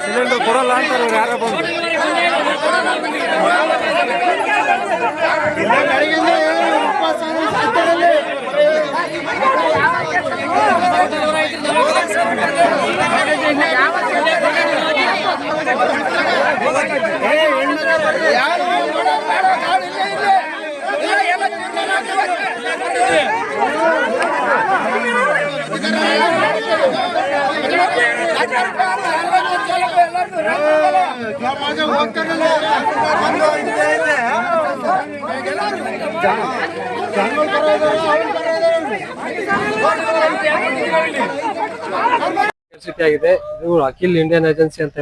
Cylinder ಕೊಡಲ್ಲ ಅಂತಾರೆ ಯಾರ ಬಂದು ಆಗಿದೆ. ಇವರು ಅಖಿಲ್ ಇಂಡಿಯನ್ ಏಜೆನ್ಸಿ ಅಂತ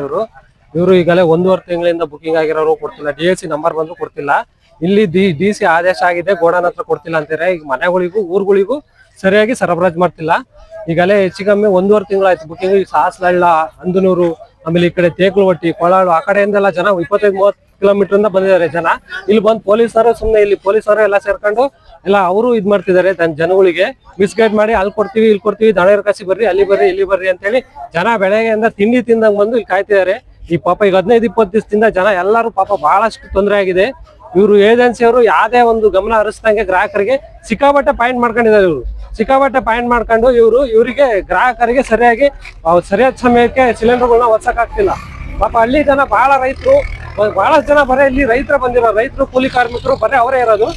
ಇವರು ಈಗಲೇ 1.5 ತಿಂಗಳಿಂದ ಬುಕಿಂಗ್ ಆಗಿರೋರು ಕೊಡ್ತಿಲ್ಲ. DLC ನಂಬರ್ ಬಂದ್ರು ಕೊಡ್ತಿಲ್ಲ. ಇಲ್ಲಿ DC ಆದೇಶ ಆಗಿದೆ, ಗೋಡನ್ ಹತ್ರ ಕೊಡ್ತಿಲ್ಲ ಅಂತಾರೆ. ಈಗ ಮನೆಗಳಿಗೂ ಊರುಗಳಿಗೂ ಸರಿಯಾಗಿ ಸರಬರಾಜು ಮಾಡ್ತಿಲ್ಲ. ಈಗಲೇ ಹೆಚ್ಚು ಕಮ್ಮಿ 1.5 ತಿಂಗಳಾಯ್ತು ಬುಕಿಂಗ್. ಈಗ ಸಾಸ್ಲಹಳ್ಳ, ಅಂದನೂರು, ಆಮೇಲೆ ಈ ಕಡೆ ತೇಕ್ಲುವಟ್ಟಿ, ಕೊಳಾಳು ಆ ಕಡೆಯಿಂದೆಲ್ಲ ಜನ 25-30 ಕಿಲೋಮೀಟರ್ ಇಂದ ಬಂದಿದ್ದಾರೆ ಜನ. ಇಲ್ಲಿ ಬಂದು ಪೊಲೀಸರು ಸುಮ್ಮನೆ ಇಲ್ಲಿ ಪೊಲೀಸರು ಎಲ್ಲ ಸೇರ್ಕೊಂಡು ಎಲ್ಲ ಅವರು ಇದ್ ಮಾಡ್ತಿದ್ದಾರೆ ಜನಗಳಿಗೆ ಮಿಸ್ಗೈಡ್ ಮಾಡಿ ಅಲ್ಲಿ ಕೊಡ್ತೀವಿ ಇಲ್ಲಿ ಕೊಡ್ತೀವಿ, ದಣೇರ್ ಕಾಸಿ ಬರ್ರಿ, ಅಲ್ಲಿ ಬರ್ರಿ, ಇಲ್ಲಿ ಬರ್ರಿ ಅಂತ ಹೇಳಿ ಜನ ಬೆಳಗ್ಗೆಯಿಂದ ತಿಂಡಿ ತಿಂದಂಗ್ ಬಂದು ಇಲ್ಲಿ ಕಾಯ್ತಿದ್ದಾರೆ. ಈ ಪಾಪ ಈಗ 15-20 ದಿವಸದಿಂದ ಜನ ಎಲ್ಲರೂ ಪಾಪ ಬಹಳಷ್ಟು ತೊಂದರೆ ಆಗಿದೆ. ಇವರು ಏಜೆನ್ಸಿಯವರು ಯಾವ್ದೇ ಒಂದು ಗಮನ ಹರಿಸ್ದಂಗೆ ಗ್ರಾಹಕರಿಗೆ ಸಿಕ್ಕಾಪಟ್ಟೆ ಪಾಯಿಂಟ್ ಮಾಡ್ಕೊಂಡಿದ್ದಾರೆ. ಇವರು ಸಿಕ್ಕಾಪಟ್ಟೆ ಪಾಯಿಂಟ್ ಮಾಡ್ಕೊಂಡು ಇವರಿಗೆ ಗ್ರಾಹಕರಿಗೆ ಸರಿಯಾಗಿ ಸರಿಯಾದ ಸಮಯಕ್ಕೆ ಸಿಲಿಂಡರ್ಗಳನ್ನ ಒತ್ಸಕ್ ಆಗ್ತಿಲ್ಲ. ಪಾಪ ಹಳ್ಳಿ ಜನ ರೈತರು ಬಹಳಷ್ಟು ಜನ ಬರೀ ಇಲ್ಲಿ ರೈತರು ಬಂದಿರೋ, ರೈತರು ಕೂಲಿ ಕಾರ್ಮಿಕರು ಬರೀ ಅವರೇ ಇರೋದು.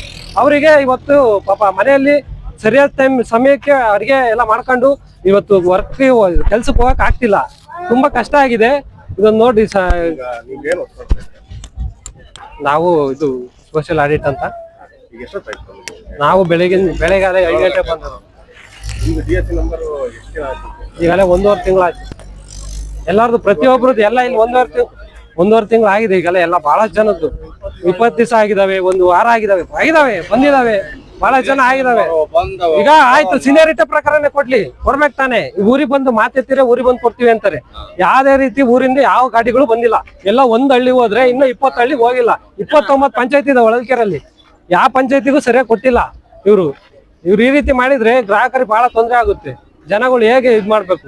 ಅವರಿಗೆ ಇವತ್ತು ಪಾಪ ಮನೆಯಲ್ಲಿ ಸರಿಯಾದ ಸಮಯಕ್ಕೆ ಅಡಿಗೆ ಎಲ್ಲ ಮಾಡ್ಕೊಂಡು ಇವತ್ತು ಕೆಲ್ಸಕ್ಕೆ ಹೋಗಕ್ ಆಗ್ತಿಲ್ಲ. ತುಂಬಾ ಕಷ್ಟ ಆಗಿದೆ. ಇದನ್ನ ನೋಡಿ ನಾವು ಇದು ಸೋಷಿಯಲ್ ಆಡಿಟ್ ಅಂತ ನಾವು ಬೆಳಗ್ಗೆ 5 ಗಂಟೆ ಬಂದರು. ಈಗಲೇ 1.5 ತಿಂಗಳಾಯ್ತು. ಎಲ್ಲಾರ್ದು ಪ್ರತಿಯೊಬ್ಬರದ್ದು ಎಲ್ಲ ಇಲ್ಲಿ 1.5 ತಿಂಗಳು ಆಗಿದೆ. ಈಗಲೇ ಎಲ್ಲ ಬಹಳಷ್ಟು ಜನದ್ದು 20 ದಿವಸ ಆಗಿದಾವೆ, 1 ವಾರ ಬಂದಿದಾವೆ ಬಹಳ ಜನ ಆಗಿದಾವೆ. ಈಗ ಆಯ್ತು, ಸೀನಿಯರಿಟಿ ಪ್ರಕಾರನೇ ಕೊಡ್ಬೇಕು ತಾನೆ. ಊರಿಗೆ ಬಂದು ಮಾತೆತ್ತಿರೆ ಊರಿಗೆ ಬಂದು ಕೊಡ್ತೀವಿ ಅಂತಾರೆ. ಯಾವ್ದೇ ರೀತಿ ಊರಿಂದ ಯಾವ ಗಾಡಿಗಳು ಬಂದಿಲ್ಲ. ಎಲ್ಲ 1 ಹಳ್ಳಿ ಹೋದ್ರೆ ಇನ್ನು 20 ಹಳ್ಳಿಗೆ ಹೋಗಿಲ್ಲ. 29 ಪಂಚಾಯತಿ ಇದೆ ಹೊಳಲ್ಕೆರೆಯಲ್ಲಿ. ಯಾವ ಪಂಚಾಯತಿಗೂ ಸರಿಯಾಗಿ ಕೊಟ್ಟಿಲ್ಲ. ಇವ್ರು ಈ ರೀತಿ ಮಾಡಿದ್ರೆ ಗ್ರಾಹಕರಿಗೆ ಬಹಳ ತೊಂದರೆ ಆಗುತ್ತೆ. ಜನಗಳು ಹೇಗೆ ಇದ್ ಮಾಡ್ಬೇಕು?